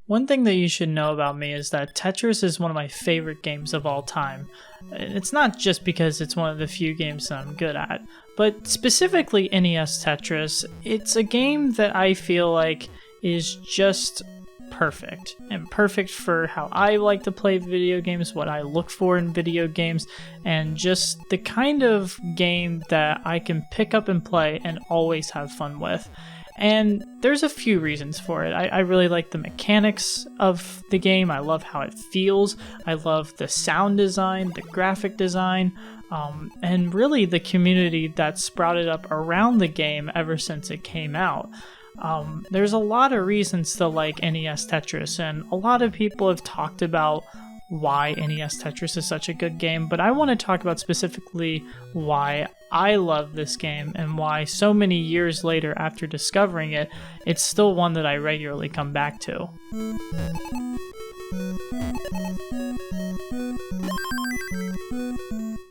One thing that you should know about me is that Tetris is one of my favorite games of all time. It's not just because it's one of the few games that I'm good at, but specifically NES Tetris, it's a game that I feel like is just perfect, and perfect for how I like to play video games, what I look for in video games, and just the kind of game that I can pick up and play and always have fun with. And there's a few reasons for it. I really like the mechanics of the game. I love how it feels. I love the sound design, the graphic design, and really the community that sprouted up around the game ever since it came out. There's a lot of reasons to like NES Tetris, and a lot of people have talked about why NES Tetris is such a good game, but I want to talk about specifically why I love this game and why so many years later after discovering it, it's still one that I regularly come back to.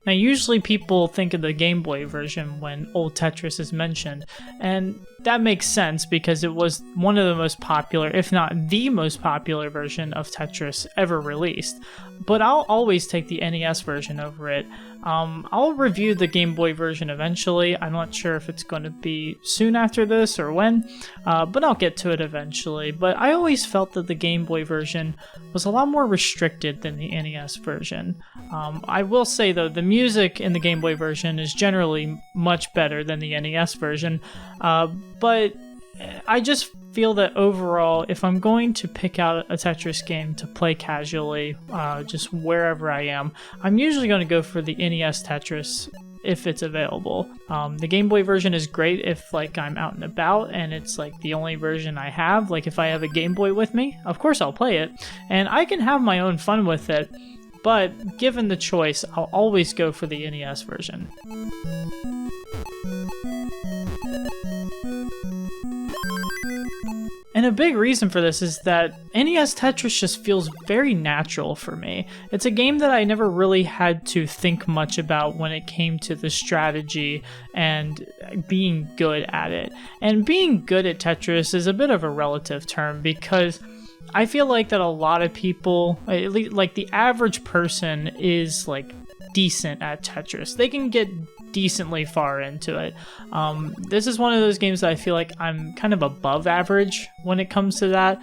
Now, usually people think of the Game Boy version when old Tetris is mentioned, and that makes sense because it was one of the most popular, if not the most popular version of Tetris ever released. But I'll always take the NES version over it. I'll review the Game Boy version eventually. I'm not sure if it's going to be soon after this or when, but I'll get to it eventually. But I always felt that the Game Boy version was a lot more restricted than the NES version. I will say though, the music in the Game Boy version is generally much better than the NES version, but I just feel that overall, if I'm going to pick out a Tetris game to play casually, just wherever I am, I'm usually going to go for the NES Tetris if it's available. The Game Boy version is great if like I'm out and about and it's like the only version I have. Like if I have a Game Boy with me, of course I'll play it, and I can have my own fun with it. But given the choice, I'll always go for the NES version. And a big reason for this is that NES Tetris just feels very natural for me. It's a game that I never really had to think much about when it came to the strategy and being good at it. And being good at Tetris is a bit of a relative term because I feel like that a lot of people, at least like the average person, is like decent at Tetris. They can get decently far into it. This is one of those games that I feel like I'm kind of above average when it comes to that,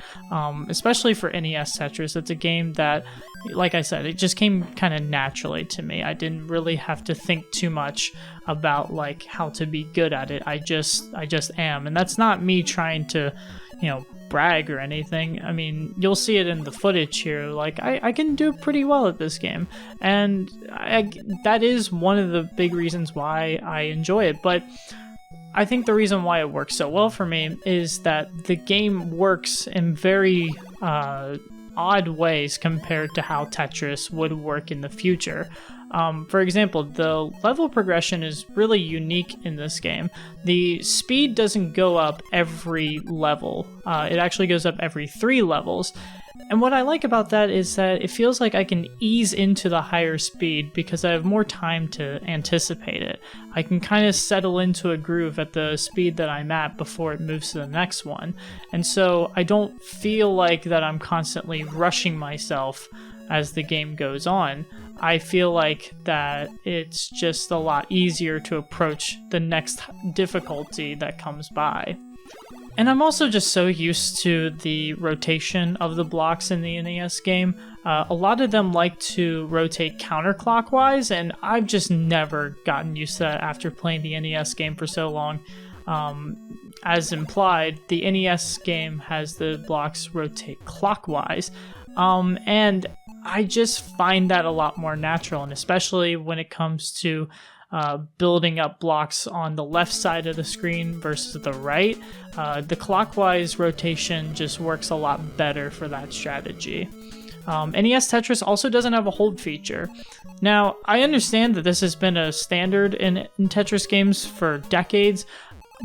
especially for NES Tetris. It's a game that, like I said, it just came kind of naturally to me. I didn't really have to think too much about like how to be good at it. I just am, and that's not me trying to, brag or anything. I mean, you'll see it in the footage here. Like, I can do pretty well at this game, and that is one of the big reasons why I enjoy it. But I think the reason why it works so well for me is that the game works in very odd ways compared to how Tetris would work in the future. For example, the level progression is really unique in this game. The speed doesn't go up every level. It actually goes up every 3 levels. And what I like about that is that it feels like I can ease into the higher speed because I have more time to anticipate it. I can kind of settle into a groove at the speed that I'm at before it moves to the next one. And so I don't feel like that I'm constantly rushing myself as the game goes on. I feel like that it's just a lot easier to approach the next difficulty that comes by. And I'm also just so used to the rotation of the blocks in the NES game. A lot of them like to rotate counterclockwise, and I've just never gotten used to that after playing the NES game for so long. As implied, the NES game has the blocks rotate clockwise, and I just find that a lot more natural, and especially when it comes to building up blocks on the left side of the screen versus the right, the clockwise rotation just works a lot better for that strategy. NES Tetris also doesn't have a hold feature. Now, I understand that this has been a standard in Tetris games for decades,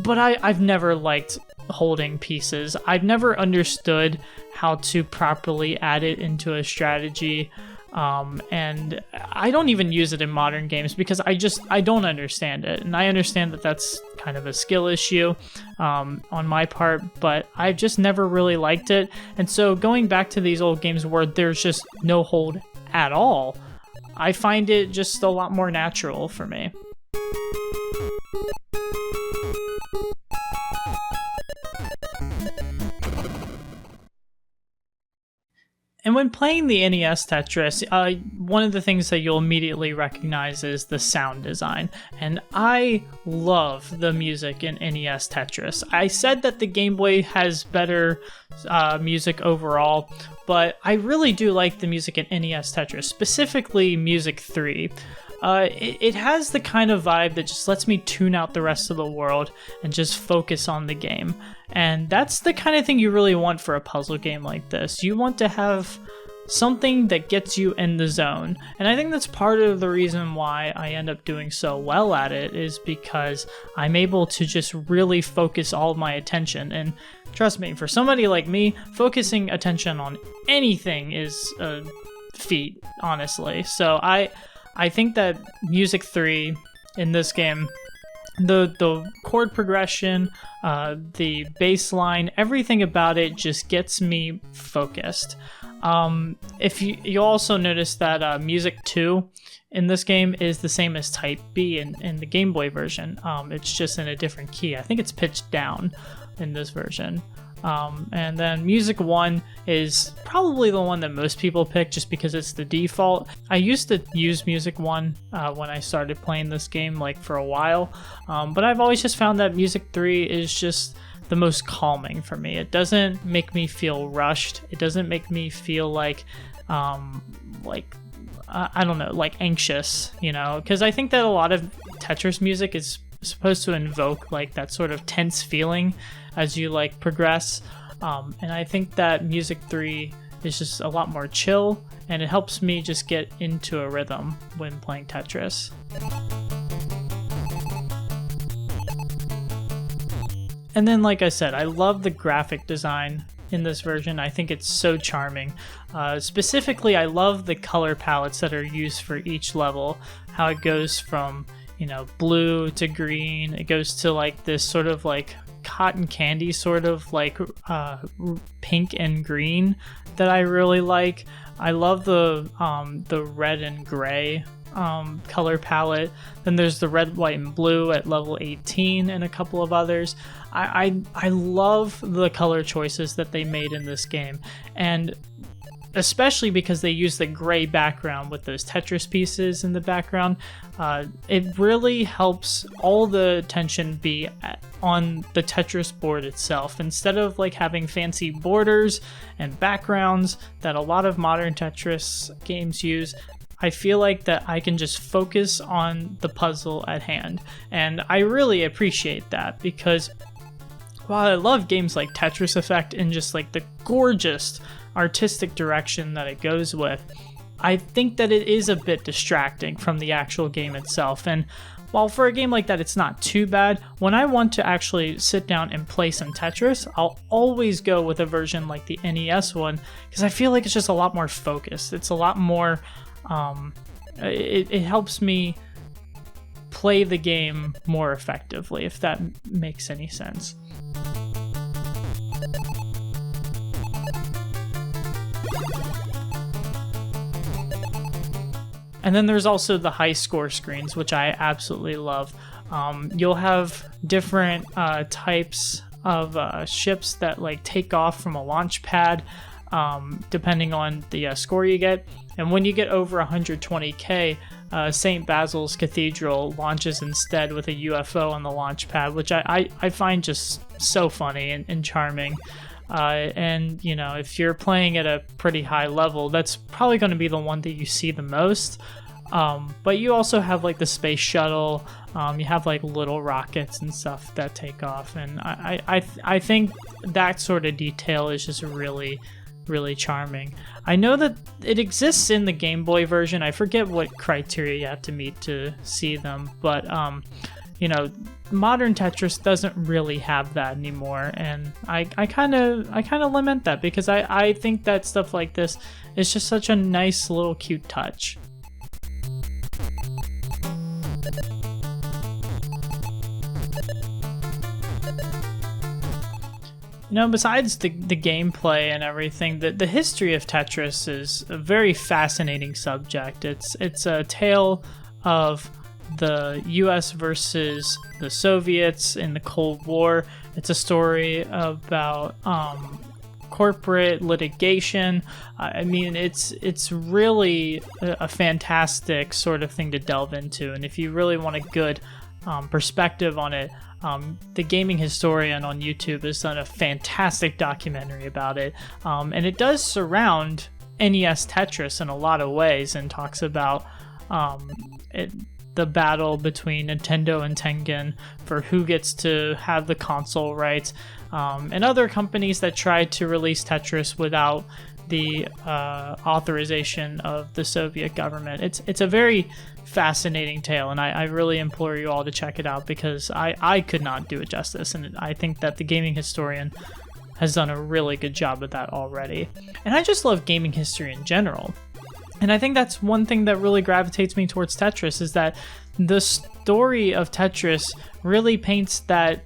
but I've never liked holding pieces. I've never understood how to properly add it into a strategy. And I don't even use it in modern games because I don't understand it. And I understand that that's kind of a skill issue on my part, but I've just never really liked it. And so going back to these old games where there's just no hold at all, I find it just a lot more natural for me. And when playing the NES Tetris, one of the things that you'll immediately recognize is the sound design. And I love the music in NES Tetris. I said that the Game Boy has better music overall, but I really do like the music in NES Tetris, specifically Music 3. It has the kind of vibe that just lets me tune out the rest of the world and just focus on the game. And that's the kind of thing you really want for a puzzle game like this. You want to have something that gets you in the zone. And I think that's part of the reason why I end up doing so well at it, is because I'm able to just really focus all of my attention. And trust me, for somebody like me, focusing attention on anything is a feat, honestly. So I think that Music 3 in this game, the chord progression, the bass line, everything about it just gets me focused. If you also notice that Music 2 in this game is the same as Type B in the Game Boy version. It's just in a different key. I think it's pitched down in this version. And then Music 1 is probably the one that most people pick just because it's the default. I used to use Music 1 when I started playing this game, like for a while, but I've always just found that Music 3 is just the most calming for me. It doesn't make me feel rushed. It doesn't make me feel like I don't know, like anxious, you know, because I think that a lot of Tetris music is supposed to invoke like that sort of tense feeling as you like progress, and I think that Music 3 is just a lot more chill, and it helps me just get into a rhythm when playing Tetris. And then, like I said, I love the graphic design in this version. I think it's so charming. Specifically, I love the color palettes that are used for each level, how it goes from, you know, blue to green. It goes to like this sort of like cotton candy sort of like pink and green that I really like. I love the red and gray color palette. Then there's the red, white, and blue at level 18 and a couple of others. I love the color choices that they made in this game, and especially because they use the gray background with those Tetris pieces in the background. It really helps all the attention be on the Tetris board itself, instead of like having fancy borders and backgrounds that a lot of modern Tetris games use. I feel like that I can just focus on the puzzle at hand, and I really appreciate that, because while I love games like Tetris Effect and just like the gorgeous artistic direction that it goes with, I think that it is a bit distracting from the actual game itself. And while for a game like that it's not too bad, when I want to actually sit down and play some Tetris, I'll always go with a version like the NES one, because I feel like it's just a lot more focused. It's a lot more it helps me play the game more effectively, if that makes any sense. And then there's also the high score screens, which I absolutely love. You'll have different types of ships that like take off from a launch pad, depending on the score you get. And when you get over 120k, St. Basil's Cathedral launches instead with a UFO on the launch pad, which I find just so funny and charming. And, you know, if you're playing at a pretty high level, that's probably going to be the one that you see the most. But you also have like the space shuttle, you have like little rockets and stuff that take off. And I think that sort of detail is just really, really charming. I know that it exists in the Game Boy version. I forget what criteria you have to meet to see them, but modern Tetris doesn't really have that anymore, and I kind of lament that, because I think that stuff like this is just such a nice little cute touch. Besides the gameplay and everything, the history of Tetris is a very fascinating subject. It's a tale of the US versus the Soviets in the Cold War. It's a story about corporate litigation. I mean, it's really a fantastic sort of thing to delve into, and if you really want a good perspective on it, the Gaming Historian on YouTube has done a fantastic documentary about it, and it does surround NES Tetris in a lot of ways, and talks about the battle between Nintendo and Tengen for who gets to have the console rights, and other companies that tried to release Tetris without the authorization of the Soviet government. It's a very fascinating tale, and I really implore you all to check it out, because I could not do it justice, and I think that the Gaming Historian has done a really good job of that already. And I just love gaming history in general. And I think that's one thing that really gravitates me towards Tetris, is that the story of Tetris really paints that,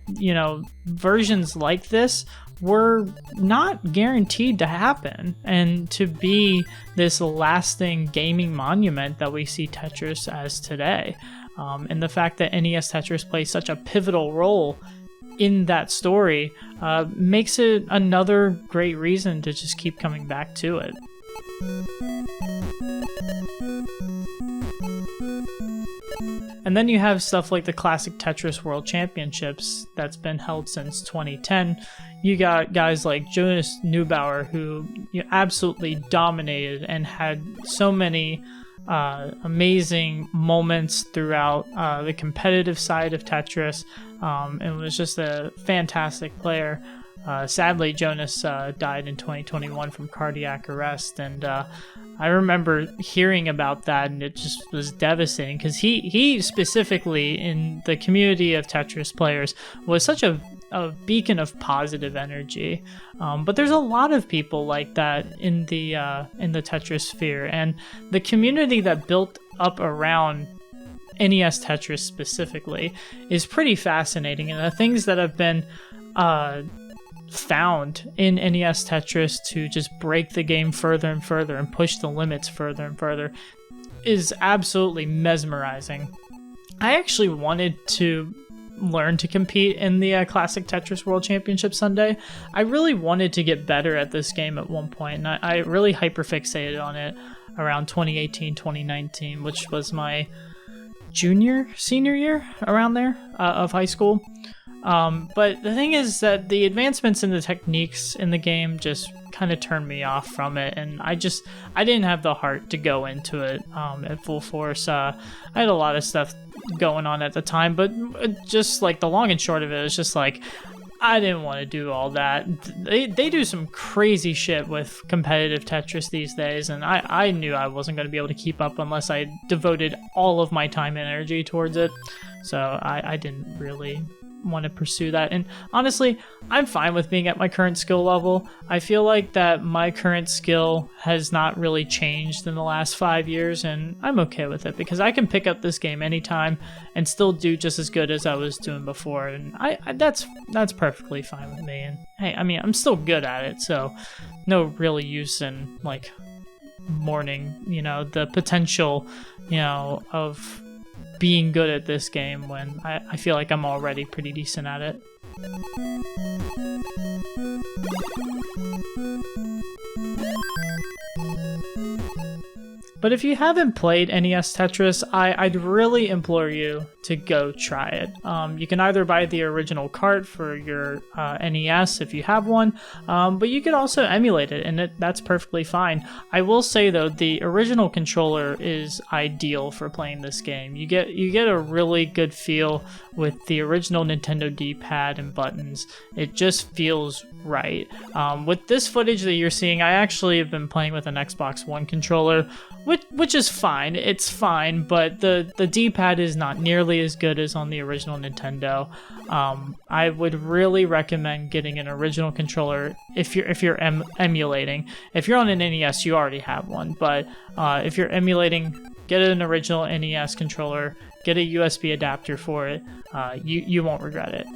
versions like this were not guaranteed to happen, and to be this lasting gaming monument that we see Tetris as today. And the fact that NES Tetris plays such a pivotal role in that story makes it another great reason to just keep coming back to it. And then you have stuff like the classic Tetris World Championships that's been held since 2010. You got guys like Jonas Neubauer, who absolutely dominated and had so many amazing moments throughout the competitive side of Tetris, and was just a fantastic player. Sadly, Jonas died in 2021 from cardiac arrest, and I remember hearing about that, and it just was devastating, because he specifically, in the community of Tetris players, was such a beacon of positive energy. But there's a lot of people like that in the Tetris sphere, and the community that built up around NES Tetris specifically is pretty fascinating, and the things that have been found in NES Tetris to just break the game further and further and push the limits further and further is absolutely mesmerizing. I actually wanted to learn to compete in the classic Tetris World Championship Sunday. I really wanted to get better at this game at one point, and I really hyperfixated on it around 2018, 2019, which was my senior year, around there, of high school. But the thing is that the advancements in the techniques in the game just kind of turned me off from it, and I didn't have the heart to go into it at full force. I had a lot of stuff going on at the time, but just like the long and short of it was just like, I didn't want to do all that. They do some crazy shit with competitive Tetris these days, and I knew I wasn't going to be able to keep up unless I devoted all of my time and energy towards it. So I didn't really want to pursue that. And honestly, I'm fine with being at my current skill level. I feel like that my current skill has not really changed in the last 5 years, and I'm okay with it, because I can pick up this game anytime and still do just as good as I was doing before, and that's perfectly fine with me. And hey, I mean, I'm still good at it, so no really use in like mourning, the potential, of being good at this game when I feel like I'm already pretty decent at it. But if you haven't played NES Tetris, I'd really implore you to go try it. You can either buy the original cart for your NES if you have one, but you could also emulate it, and that's perfectly fine. I will say though, the original controller is ideal for playing this game. You get a really good feel with the original Nintendo D-pad and buttons. It just feels right. With this footage that you're seeing, I actually have been playing with an Xbox One controller, which is fine. It's fine, but the D-pad is not nearly as good as on the original Nintendo. I would really recommend getting an original controller if you're emulating. If you're on an NES, you already have one, but if you're emulating, get an original NES controller. Get a USB adapter for it. You won't regret it.